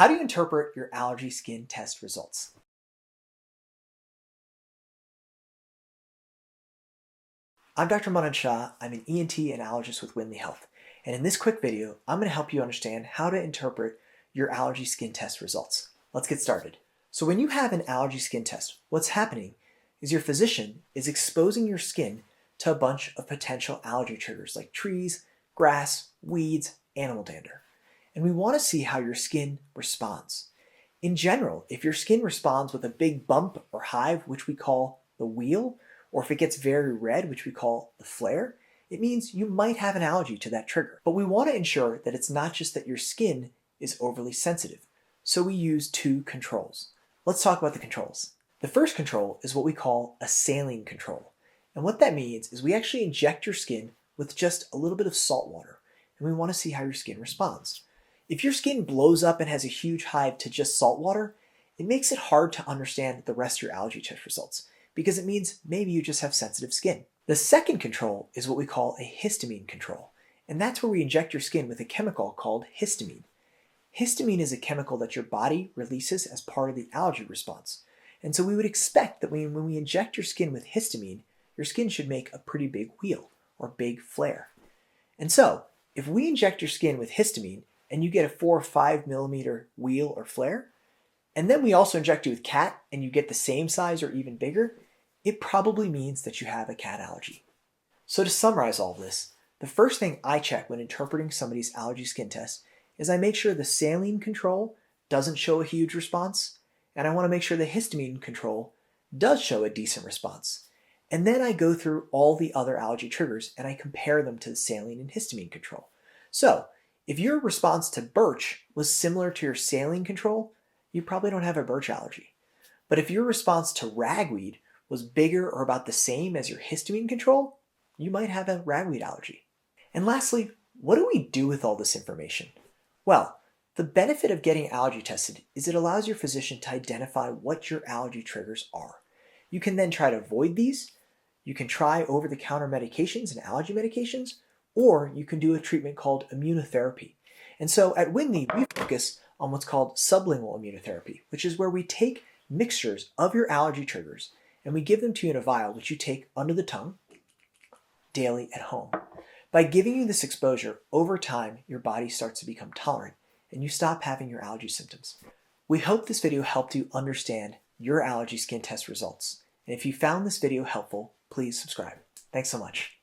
How do you interpret your allergy skin test results? I'm Dr. Manan Shah. I'm an ENT and allergist with Wyndly Health. And in this quick video, I'm going to help you understand how to interpret your allergy skin test results. Let's get started. So when you have an allergy skin test, what's happening is your physician is exposing your skin to a bunch of potential allergy triggers like trees, grass, weeds, animal dander. And we want to see how your skin responds. In general, if your skin responds with a big bump or hive, which we call the wheal, or if it gets very red, which we call the flare, it means you might have an allergy to that trigger. But we want to ensure that it's not just that your skin is overly sensitive. So we use two controls. Let's talk about the controls. The first control is what we call a saline control. And what that means is we actually inject your skin with just a little bit of salt water. And we want to see how your skin responds. If your skin blows up and has a huge hive to just salt water, it makes it hard to understand the rest of your allergy test results, because it means maybe you just have sensitive skin. The second control is what we call a histamine control, and that's where we inject your skin with a chemical called histamine. Histamine is a chemical that your body releases as part of the allergy response, and so we would expect that when we inject your skin with histamine, your skin should make a pretty big wheal or big flare. And so, if we inject your skin with histamine and you get a 4 or 5 millimeter wheal or flare, and then we also inject you with cat and you get the same size or even bigger, it probably means that you have a cat allergy. So to summarize all of this, the first thing I check when interpreting somebody's allergy skin test is I make sure the saline control doesn't show a huge response, and I want to make sure the histamine control does show a decent response. And then I go through all the other allergy triggers and I compare them to the saline and histamine control. So if your response to birch was similar to your saline control, you probably don't have a birch allergy. But if your response to ragweed was bigger or about the same as your histamine control, you might have a ragweed allergy. And lastly, what do we do with all this information? Well, the benefit of getting allergy tested is it allows your physician to identify what your allergy triggers are. You can then try to avoid these. You can try over-the-counter medications and allergy medications, or you can do a treatment called immunotherapy. And so at Wyndly, we focus on what's called sublingual immunotherapy, which is where we take mixtures of your allergy triggers and we give them to you in a vial, which you take under the tongue daily at home. By giving you this exposure, over time, your body starts to become tolerant and you stop having your allergy symptoms. We hope this video helped you understand your allergy skin test results. And if you found this video helpful, please subscribe. Thanks so much.